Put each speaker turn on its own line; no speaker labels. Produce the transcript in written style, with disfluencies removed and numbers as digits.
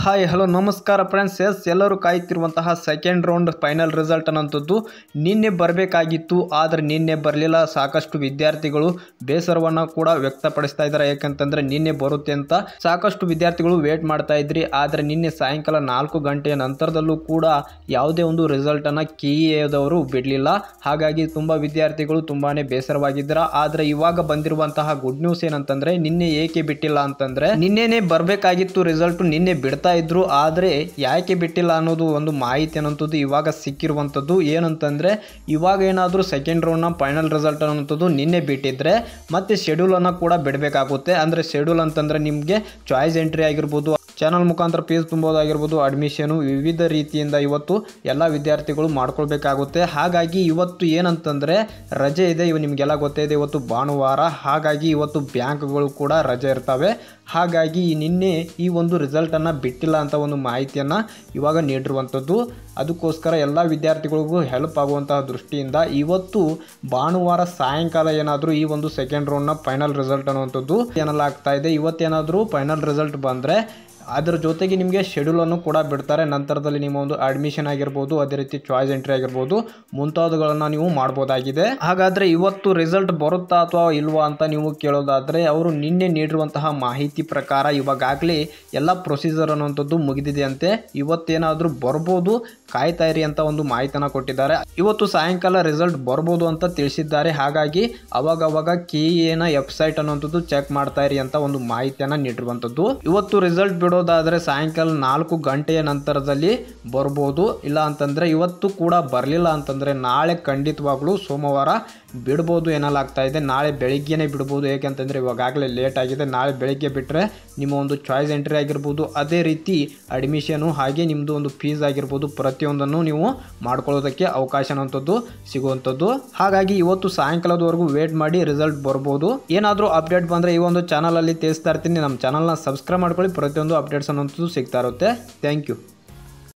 Hi hello ನಮಸ್ಕಾರ friends. ಎಲ್ಲರೂ ಕಾಯ್ತಿರುವಂತಹ second round final result ಅನ್ನೋಂಥದ್ದು ನಿನ್ನೆ ಬರಬೇಕಾಗಿತ್ತು, ಆದರೆ ನಿನ್ನೆ ಬರಲಿಲ್ಲ. ಸಾಕಷ್ಟು ವಿದ್ಯಾರ್ಥಿಗಳು ಬೇಸರವನ್ನು ಕೂಡ ವ್ಯಕ್ತಪಡಿಸ್ತಾ ಇದ್ದಾರೆ. ಯಾಕಂತಂದ್ರೆ ನಿನ್ನೆ ಬರುತ್ತೆ ಅಂತ ಸಾಕಷ್ಟು ವಿದ್ಯಾರ್ಥಿಗಳು ವೇಟ್ ಮಾಡ್ತಾ ಇದ್ರಿ. ಆದರೆ ನಿನ್ನೆ ಸಾಯಂಕಾಲ 4 ಗಂಟೆಯ ನಂತರದಲ್ಲೂ ಕೂಡ ಯಾವುದೇ ಒಂದು ರಿಸಲ್ಟನ್ನು ಕೆಇಎದವರು ಬಿಡಲಿಲ್ಲ. ಹಾಗಾಗಿ ತುಂಬ ವಿದ್ಯಾರ್ಥಿಗಳು ತುಂಬಾನೇ ಬೇಸರವಾಗಿದ್ದಾರೆ. ಆದರೆ ಇವಾಗ ಬಂದಿರುವಂತಹ ಗುಡ್ ನ್ಯೂಸ್ ಏನಂತಂದ್ರೆ ನಿನ್ನೆ ಏಕೆ ಬಿಟ್ಟಿಲ್ಲ ಅಂತಂದ್ರೆ ನಿನ್ನೆನೇ ಬರಬೇಕಾಗಿತ್ತು ರಿಸಲ್ಟ್, ನಿನ್ನೆ ಬಿಡ್ತಾ ಇದ್ರು. ಆದರೆ ಯಾಕೆ ಬಿಟ್ಟಿಲ್ಲ ಅನ್ನೋದು ಒಂದು ಮಾಹಿತಿ ಅನ್ನೋಂಥದ್ದು ಇವಾಗ ಸಿಕ್ಕಿರುವಂಥದ್ದು. ಏನಂತಂದ್ರೆ ಇವಾಗ ಏನಾದರೂ ಸೆಕೆಂಡ್ ರೌಂಡ್ನ ಫೈನಲ್ ರಿಸಲ್ಟ್ ಅನ್ನೋಂಥದ್ದು ನಿನ್ನೆ ಬಿಟ್ಟಿದ್ರೆ ಮತ್ತೆ ಶೆಡ್ಯೂಲ್ ಅನ್ನು ಕೂಡ ಬಿಡಬೇಕಾಗುತ್ತೆ. ಅಂದ್ರೆ ಶೆಡ್ಯೂಲ್ ಅಂತಂದ್ರೆ ನಿಮಗೆ ಚಾಯ್ಸ್ ಎಂಟ್ರಿ ಆಗಿರ್ಬೋದು, ಚಾನಲ್ ಮುಖಾಂತರ ಫೀಸ್ ತುಂಬೋದಾಗಿರ್ಬೋದು, ಅಡ್ಮಿಷನು, ವಿವಿಧ ರೀತಿಯಿಂದ ಇವತ್ತು ಎಲ್ಲ ವಿದ್ಯಾರ್ಥಿಗಳು ಮಾಡ್ಕೊಳ್ಬೇಕಾಗುತ್ತೆ. ಹಾಗಾಗಿ ಇವತ್ತು ಏನಂತಂದರೆ ರಜೆ ಇದೆ. ನಿಮಗೆಲ್ಲ ಗೊತ್ತೇ ಇದೆ, ಇವತ್ತು ಭಾನುವಾರ. ಹಾಗಾಗಿ ಇವತ್ತು ಬ್ಯಾಂಕ್ಗಳು ಕೂಡ ರಜೆ ಇರ್ತವೆ. ಹಾಗಾಗಿ ನಿನ್ನೆ ಈ ಒಂದು ರಿಸಲ್ಟನ್ನು ಬಿಟ್ಟಿಲ್ಲ ಅಂತ ಒಂದು ಮಾಹಿತಿಯನ್ನು ಇವಾಗ ನೀಡಿರುವಂಥದ್ದು. ಅದಕ್ಕೋಸ್ಕರ ಎಲ್ಲ ವಿದ್ಯಾರ್ಥಿಗಳಿಗೂ ಹೆಲ್ಪ್ ಆಗುವಂತಹ ದೃಷ್ಟಿಯಿಂದ ಇವತ್ತು ಭಾನುವಾರ ಸಾಯಂಕಾಲ ಏನಾದರೂ ಈ ಒಂದು ಸೆಕೆಂಡ್ ರೌಂಡ್ನ ಫೈನಲ್ ರಿಸಲ್ಟ್ ಅನ್ನುವಂಥದ್ದು ಏನೆಲ್ಲಾಗ್ತಾ ಇದೆ. ಇವತ್ತೇನಾದರೂ ಫೈನಲ್ ರಿಸಲ್ಟ್ ಬಂದರೆ ಅದರ ಜೊತೆಗೆ ನಿಮಗೆ ಶೆಡ್ಯೂಲನ್ನು ಕೂಡ ಬಿಡ್ತಾರೆ. ನಂತರದಲ್ಲಿ ನಿಮ್ಮ ಒಂದು ಅಡ್ಮಿಷನ್ ಆಗಿರ್ಬೋದು, ಅದೇ ರೀತಿ ಚಾಯ್ಸ್ ಎಂಟ್ರಿ ಆಗಿರ್ಬೋದು, ಮುಂತಾದವುಗಳನ್ನು ನೀವು ಮಾಡ್ಬೋದಾಗಿದೆ. ಹಾಗಾದರೆ ಇವತ್ತು ರಿಸಲ್ಟ್ ಬರುತ್ತಾ ಅಥವಾ ಇಲ್ವಾ ಅಂತ ನೀವು ಕೇಳೋದಾದರೆ ಅವರು ನಿನ್ನೆ ನೀಡಿರುವಂತಹ ಮಾಹಿತಿ ಪ್ರಕಾರ ಇವಾಗಲೇ ಎಲ್ಲ ಪ್ರೊಸೀಜರ್ ಅನ್ನುವಂಥದ್ದು ಮುಗಿದಿದೆ ಅಂತೆ. ಇವತ್ತೇನಾದರೂ ಬರ್ಬೋದು, ಕಾಯ್ತಾ ಇರಿ ಅಂತ ಒಂದು ಮಾಹಿತಿಯನ್ನು ಕೊಟ್ಟಿದ್ದಾರೆ. ಇವತ್ತು ಸಾಯಂಕಾಲ ರಿಸಲ್ಟ್ ಬರ್ಬೋದು ಅಂತ ತಿಳಿಸಿದ್ದಾರೆ. ಹಾಗಾಗಿ ಅವಾಗ ಕೆಇಎನ ವೆಬ್ಸೈಟ್ ಅನ್ನುವಂಥದ್ದು ಚೆಕ್ ಮಾಡ್ತಾ ಇರಿ ಅಂತ ಒಂದು ಮಾಹಿತಿಯನ್ನು ನೀಡಿರುವಂಥದ್ದು. ಇವತ್ತು ರಿಸಲ್ಟ್ ಬಿಡೋದಾದರೆ ಸಾಯಂಕಾಲ 4 ಗಂಟೆಯ ನಂತರದಲ್ಲಿ ಬರ್ಬೋದು. ಇಲ್ಲ ಅಂತಂದರೆ ಇವತ್ತು ಕೂಡ ಬರಲಿಲ್ಲ ಅಂತಂದರೆ ನಾಳೆ ಖಂಡಿತವಾಗ್ಲೂ ಸೋಮವಾರ ಬಿಡ್ಬೋದು ಎನ್ನಲಾಗ್ತಾ ಇದೆ. ನಾಳೆ ಬೆಳಿಗ್ಗೆನೇ ಬಿಡ್ಬೋದು. ಏಕೆಂತಂದರೆ ಇವಾಗಲೇ ಲೇಟ್ ಆಗಿದೆ. ನಾಳೆ ಬೆಳಿಗ್ಗೆ ಬಿಟ್ಟರೆ ನಿಮ್ಮ ಒಂದು ಚಾಯ್ಸ್ ಎಂಟ್ರಿ ಆಗಿರ್ಬೋದು, ಅದೇ ರೀತಿ ಅಡ್ಮಿಷನು, ಹಾಗೆ ನಿಮ್ಮದು ಒಂದು ಫೀಸ್ ಆಗಿರ್ಬೋದು, ಪ್ರತಿಯೊಂದನ್ನು ನೀವು ಮಾಡ್ಕೊಳ್ಳೋದಕ್ಕೆ ಅವಕಾಶ ಅನ್ನೋಂಥದ್ದು ಸಿಗುವಂಥದ್ದು. ಹಾಗಾಗಿ ಇವತ್ತು ಸಾಯಂಕಾಲದವರೆಗೂ ವೇಟ್ ಮಾಡಿ, ರಿಸಲ್ಟ್ ಬರ್ಬೋದು. ಏನಾದರೂ ಅಪ್ಡೇಟ್ ಬಂದರೆ ಈ ಒಂದು ಚಾನಲಲ್ಲಿ ತಿಳಿಸ್ತಾ ಇರ್ತೀನಿ. ನಮ್ಮ ಚಾನಲ್ನ ಸಬ್ಸ್ಕ್ರೈಬ್ ಮಾಡ್ಕೊಳ್ಳಿ, ಪ್ರತಿಯೊಂದು ಅಪ್ಡೇಟ್ಸ್ ಅನ್ನೋಂಥದ್ದು ಸಿಗ್ತಾ ಇರುತ್ತೆ. Thank you.